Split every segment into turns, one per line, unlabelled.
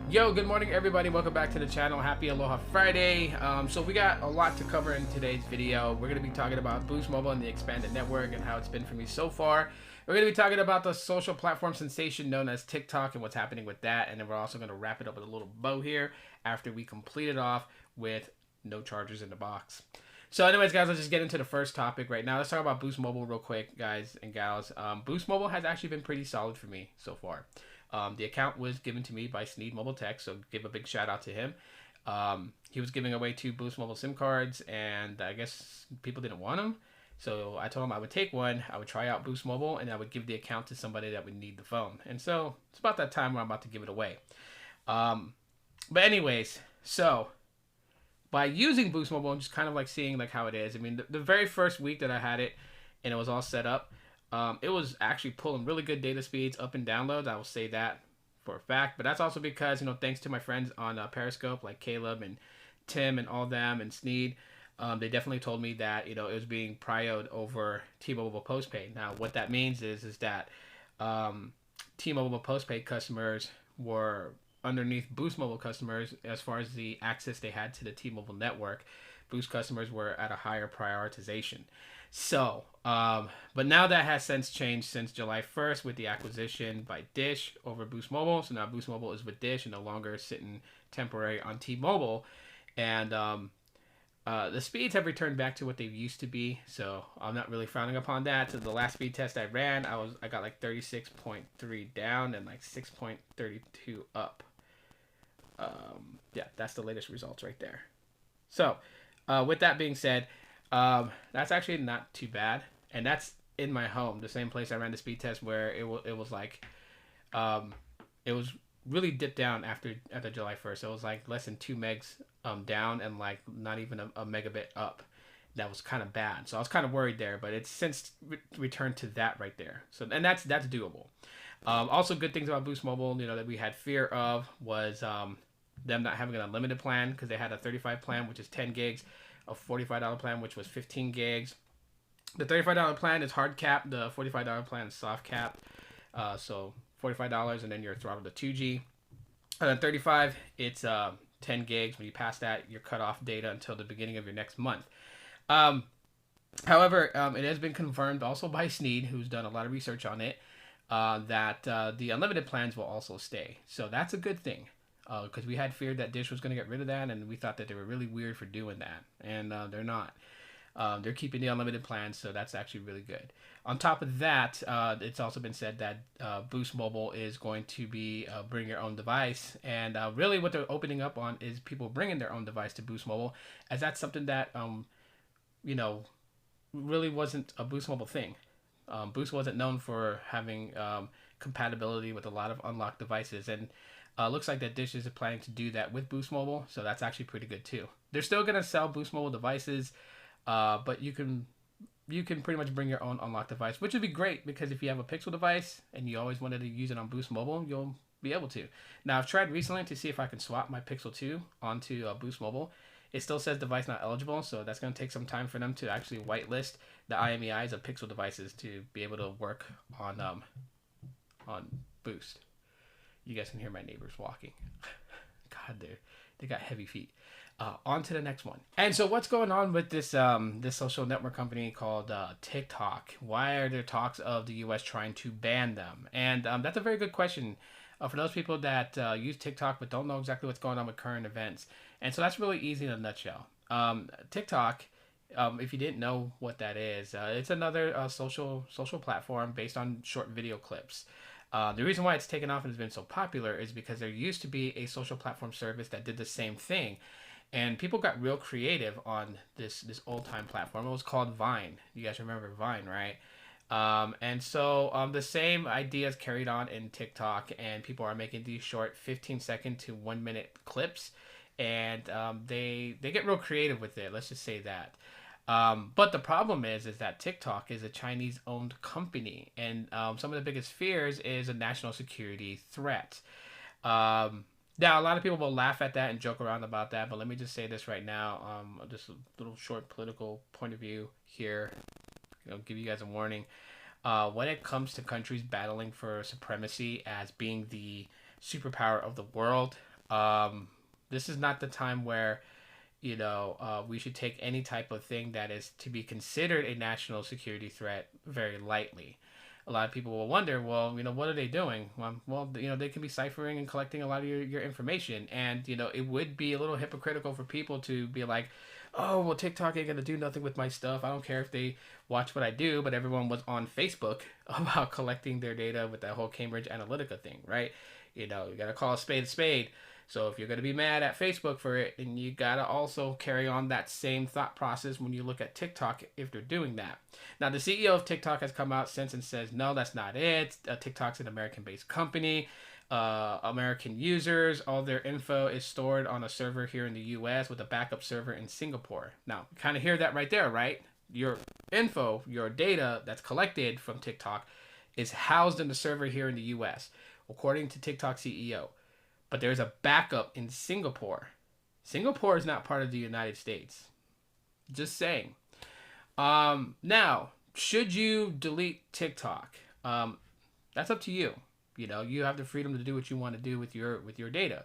Yo, good morning everybody. Welcome back to the channel. Happy Aloha Friday. So we got a lot to cover in today's video. We're going to be talking about Boost Mobile and the expanded network and how it's been for me so far. We're going to be talking about the social platform sensation known as TikTok and what's happening with that. And then we're also going to wrap it up with a little bow here after we complete it off with no chargers in the box. So anyways, guys, let's just get into the first topic right now. Let's talk about Boost Mobile real quick, guys and gals. Boost Mobile has actually been pretty solid for me so far. The account was given to me by Sneed Mobile Tech, so give a big shout out to him. He was giving away 2 Boost Mobile SIM cards, and I guess people didn't want them. So I told him I would take one, I would try out Boost Mobile, and I would give the account to somebody that would need the phone. And so it's about that time where I'm about to give it away. But anyways, so by using Boost Mobile and just kind of like seeing like how it is. I mean, the very first week that I had it and it was all set up, it was actually pulling really good data speeds, up and downloads. I will say that for a fact. But that's also because, thanks to my friends on Periscope, like Caleb and Tim and all them and Sneed, they definitely told me that, it was being prioed over T-Mobile postpaid. Now, what that means is that T-Mobile postpaid customers were underneath Boost Mobile customers as far as the access they had to the T-Mobile network. Boost customers were at a higher prioritization. So, but now that has since changed since July 1st with the acquisition by Dish over Boost Mobile. So now Boost Mobile is with Dish and no longer sitting temporary on T-Mobile. And the speeds have returned back to what they used to be. So I'm not really frowning upon that. So the last speed test I ran, I got like 36.3 down and like 6.32 up. Yeah, that's the latest results right there. So with that being said, that's actually not too bad, and that's in my home, the same place I ran the speed test where it was like, it was really dipped down after July 1st. So it was like less than 2 megs down and like not even a megabit up. That was kind of bad. So I was kind of worried there, but it's since returned to that right there. So and that's doable. Also, good things about Boost Mobile, that we had fear of was them not having an unlimited plan, because they had a 35 plan, which is 10 gigs, a $45 plan, which was 15 gigs. The $35 plan is hard capped. The $45 plan is soft capped. So $45 and then you're throttled to 2G. And then 35, it's 10 gigs. When you pass that, you're cut off data until the beginning of your next month. However, it has been confirmed also by Sneed, who's done a lot of research on it, that the unlimited plans will also stay. So that's a good thing. Because we had feared that Dish was going to get rid of that, and we thought that they were really weird for doing that, and they're not. They're keeping the unlimited plans, so that's actually really good. On top of that, it's also been said that Boost Mobile is going to be bring your own device, and really what they're opening up on is people bringing their own device to Boost Mobile, as that's something that really wasn't a Boost Mobile thing. Boost wasn't known for having compatibility with a lot of unlocked devices, and looks like that Dish is planning to do that with Boost Mobile, so that's actually pretty good too. They're still going to sell Boost Mobile devices, but you can pretty much bring your own unlocked device, which would be great, because if you have a Pixel device and you always wanted to use it on Boost Mobile, you'll be able to. Now, I've tried recently to see if I can swap my Pixel 2 onto Boost Mobile. It still says device not eligible, so that's going to take some time for them to actually whitelist the IMEIs of Pixel devices to be able to work on Boost. You guys can hear my neighbors walking. God, they got heavy feet. On to the next one. And so what's going on with this social network company called TikTok? Why are there talks of the U.S. trying to ban them? And that's a very good question for those people that use TikTok but don't know exactly what's going on with current events. And so that's really easy in a nutshell. TikTok, if you didn't know what that is, it's another social platform based on short video clips. The reason why it's taken off and has been so popular is because there used to be a social platform service that did the same thing, and people got real creative on this old time platform. It was called Vine. You guys remember Vine, right? And so the same ideas carried on in TikTok, and people are making these short 15-second to 1-minute clips, and they get real creative with it. Let's just say that. But the problem is that TikTok is a Chinese-owned company, and some of the biggest fears is a national security threat. Now, a lot of people will laugh at that and joke around about that, but let me just say this right now. Just a little short political point of view here. Give you guys a warning. When it comes to countries battling for supremacy as being the superpower of the world, This is not the time where, we should take any type of thing that is to be considered a national security threat very lightly. A lot of people will wonder, well, what are they doing? Well, they can be ciphering and collecting a lot of your information. And, it would be a little hypocritical for people to be like, oh, well, TikTok ain't going to do nothing with my stuff. I don't care if they watch what I do. But everyone was on Facebook about collecting their data with that whole Cambridge Analytica thing, right? You got to call a spade a spade. So if you're going to be mad at Facebook for it, then you got to also carry on that same thought process when you look at TikTok if they're doing that. Now, the CEO of TikTok has come out since and says, no, that's not it. TikTok's an American-based company. American users, all their info is stored on a server here in the US with a backup server in Singapore. Now, you kind of hear that right there, right? Your info, your data that's collected from TikTok is housed in the server here in the US, according to TikTok CEO. But there's a backup in Singapore. Singapore is not part of the United States. Just saying. Now, should you delete TikTok? That's up to you. You have the freedom to do what you want to do with your data.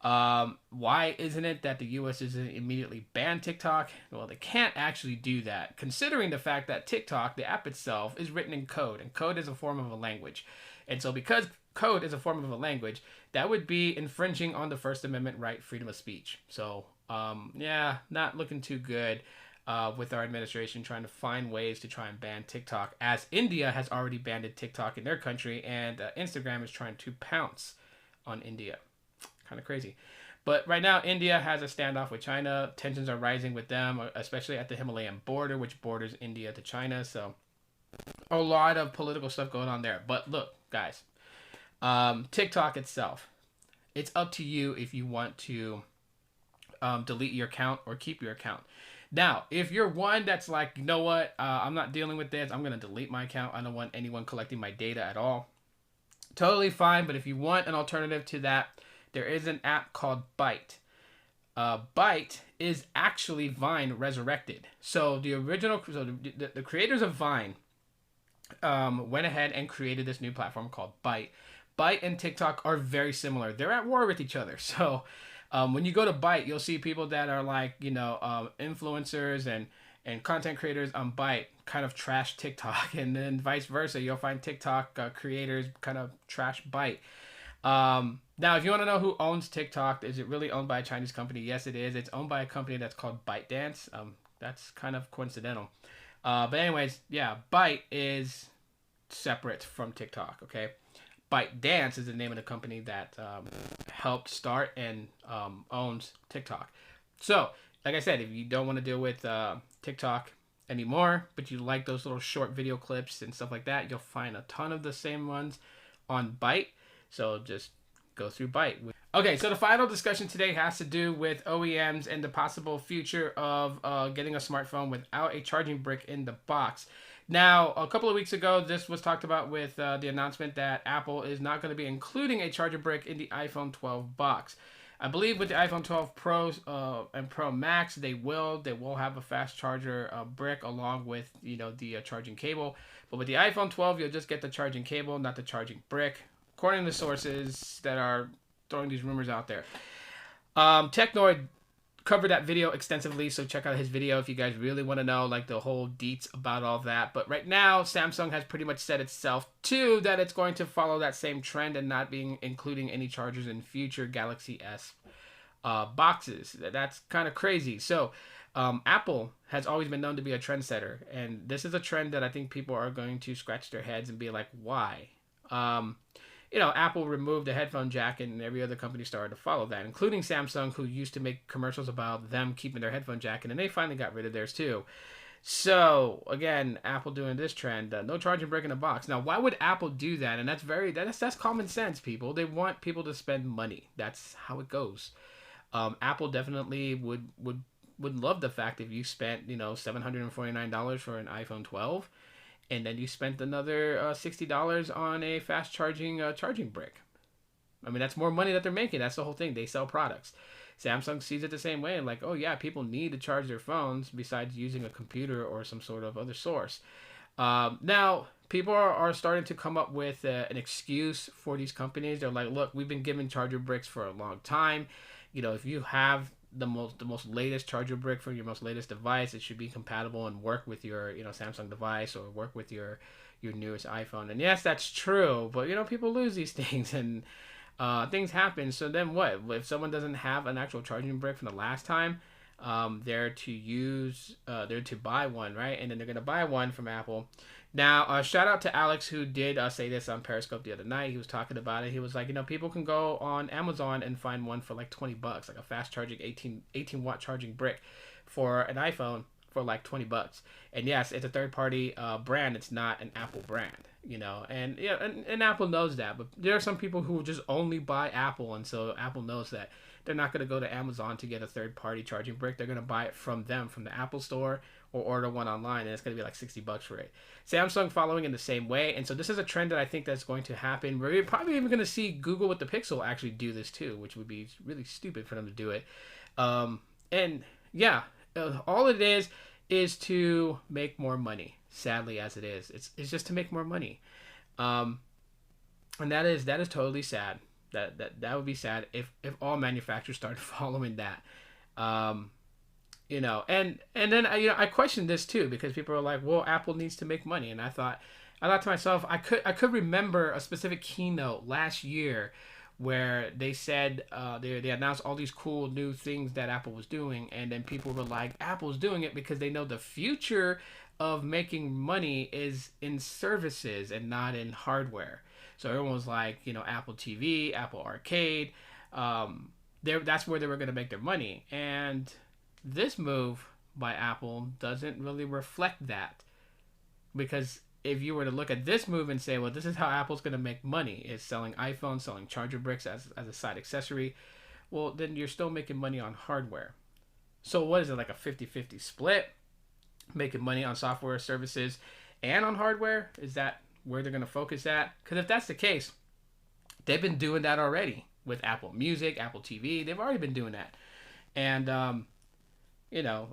Why isn't it that the U.S. isn't immediately ban TikTok? Well, they can't actually do that, considering the fact that TikTok, the app itself, is written in code, and code is a form of a language. And so because code is a form of a language, that would be infringing on the First Amendment right, freedom of speech. So, not looking too good with our administration trying to find ways to try and ban TikTok, as India has already banned TikTok in their country, and Instagram is trying to pounce on India. Kind of crazy. But right now, India has a standoff with China. Tensions are rising with them, especially at the Himalayan border, which borders India to China. So a lot of political stuff going on there. But look, guys, TikTok itself, it's up to you if you want to delete your account or keep your account. Now, if you're one that's like, you know what, I'm not dealing with this, I'm going to delete my account, I don't want anyone collecting my data at all, totally fine. But if you want an alternative to that, there is an app called Byte. Byte is actually Vine resurrected. So the creators of Vine went ahead and created this new platform called Byte. Byte and TikTok are very similar. They're at war with each other. So when you go to Byte, you'll see people that are like, influencers and content creators on Byte kind of trash TikTok, and then vice versa. You'll find TikTok creators kind of trash Byte. Now, if you want to know who owns TikTok, is it really owned by a Chinese company? Yes, it is. It's owned by a company that's called ByteDance. That's kind of coincidental. But anyways, yeah, Byte is separate from TikTok, okay? ByteDance is the name of the company that helped start and owns TikTok. So, like I said, if you don't want to deal with TikTok anymore, but you like those little short video clips and stuff like that, you'll find a ton of the same ones on Byte. So just go through Byte. Okay, so the final discussion today has to do with OEMs and the possible future of getting a smartphone without a charging brick in the box. Now, a couple of weeks ago, this was talked about with the announcement that Apple is not going to be including a charger brick in the iPhone 12 box. I believe with the iPhone 12 Pro and Pro Max, they will have a fast charger brick along with the charging cable. But with the iPhone 12, you'll just get the charging cable, not the charging brick, according to sources that are throwing these rumors out there. Technoid covered that video extensively, so check out his video if you guys really want to know like the whole deets about all that. But right now, Samsung has pretty much said itself too that it's going to follow that same trend and not being including any chargers in future Galaxy S boxes. That's kind of crazy. So Apple has always been known to be a trendsetter, and this is a trend that I think people are going to scratch their heads and be like, why? Apple removed the headphone jack, and every other company started to follow that, including Samsung, who used to make commercials about them keeping their headphone jack, and then they finally got rid of theirs too. So again, Apple doing this trend, no charging brick in a box. Now, why would Apple do that? And that's common sense, people. They want people to spend money. That's how it goes. Apple definitely would love the fact if you spent $749 for an iPhone 12. And then you spent another $60 on a fast charging brick. I mean, that's more money that they're making. That's the whole thing. They sell products. Samsung sees it the same way. Like, oh yeah, people need to charge their phones besides using a computer or some sort of other source. Now, people are starting to come up with an excuse for these companies. They're like, look, we've been giving charger bricks for a long time. You know, if you have the most latest charger brick for your most latest device, it should be compatible and work with your, you know, Samsung device or work with your newest iPhone. And yes, that's true, but you know, people lose these things and things happen. So then what? If someone doesn't have an actual charging brick from the last time, they're to buy one, right? And then they're gonna buy one from Apple. Now, shout out to Alex, who did say this on Periscope the other night. He was talking about it. He was like, you know, people can go on Amazon and find one for like $20, like a fast charging 18 watt charging brick for an iPhone for like $20. And yes, it's a third party brand. It's not an Apple brand, you know. And yeah, and Apple knows that. But there are some people who just only buy Apple, and so Apple knows that they're not going to go to Amazon to get a third party charging brick. They're going to buy it from them, from the Apple store, or order one online, and it's going to be like $60 for it. Samsung following in the same way, and so this is a trend that I think that's going to happen. We're probably even going to see Google with the Pixel actually do this too, which would be really stupid for them to do it. And yeah, all it is to make more money. Sadly, as it is, it's just to make more money, and that is totally sad. That would be sad if all manufacturers started following that. You know, and then I questioned this too, because people are like, well, Apple needs to make money, and I thought to myself, I could remember a specific keynote last year where they said they announced all these cool new things that Apple was doing, and then people were like, Apple's doing it because they know the future of making money is in services and not in hardware. So everyone was like, you know, Apple TV, Apple Arcade, that's where they were going to make their money. And this move by Apple doesn't really reflect that, because if you were to look at this move and say, well, this is how Apple's going to make money, is selling iPhones, selling charger bricks as a side accessory, well, then you're still making money on hardware. So what is it, like a 50-50 split? Making money on software services and on hardware? Is that where they're going to focus at? Because if that's the case, they've been doing that already with Apple Music, Apple TV. They've already been doing that. And, you know,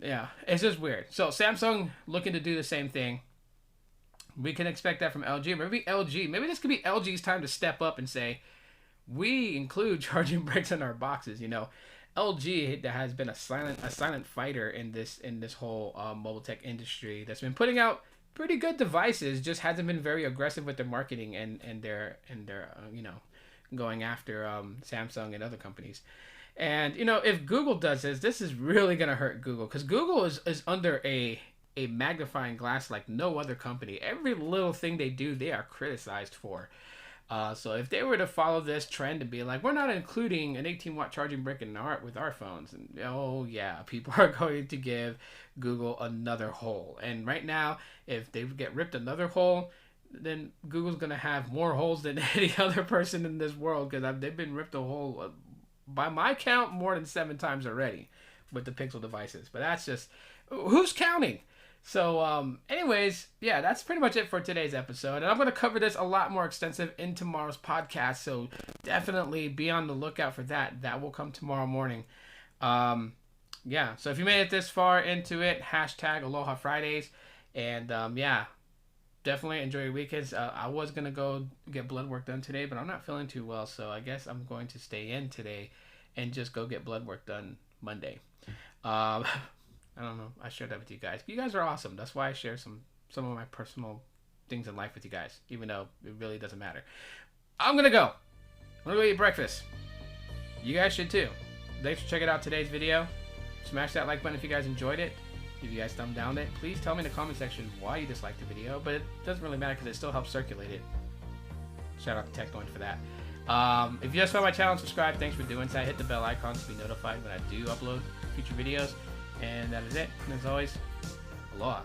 yeah, it's just weird. So Samsung looking to do the same thing. We can expect that from LG. Maybe this could be LG's time to step up and say, we include charging bricks in our boxes. You know, LG has been a silent fighter in this whole mobile tech industry that's been putting out pretty good devices, just hasn't been very aggressive with their marketing and their you know, going after Samsung and other companies. And, you know, if Google does this is really going to hurt Google, because Google is under a magnifying glass like no other company. Every little thing they do, they are criticized for. So if they were to follow this trend and be like, we're not including an 18-watt charging brick with our phones, and oh yeah, people are going to give Google another hole. And right now, if they get ripped another hole, then Google's going to have more holes than any other person in this world, because they've been ripped a hole, by my count, more than 7 times already with the Pixel devices. But that's just, who's counting? So, anyways, yeah, that's pretty much it for today's episode. And I'm going to cover this a lot more extensive in tomorrow's podcast. So definitely be on the lookout for that. That will come tomorrow morning. Yeah, so if you made it this far into it, hashtag Aloha Fridays. And, yeah, definitely enjoy your weekends. I was going to go get blood work done today, but I'm not feeling too well. So I guess I'm going to stay in today and just go get blood work done Monday. I don't know. I shared that with you guys. You guys are awesome. That's why I share some of my personal things in life with you guys, even though it really doesn't matter. I'm going to go. I'm going to go eat breakfast. You guys should too. Thanks for checking out today's video. Smash that like button if you guys enjoyed it. If you guys thumb down it, please tell me in the comment section why you disliked the video, but it doesn't really matter because it still helps circulate it. Shout out to TechNoid for that. If you just found my channel and subscribe, thanks for doing so. Hit the bell icon to be notified when I do upload future videos. And that is it. And as always, aloha.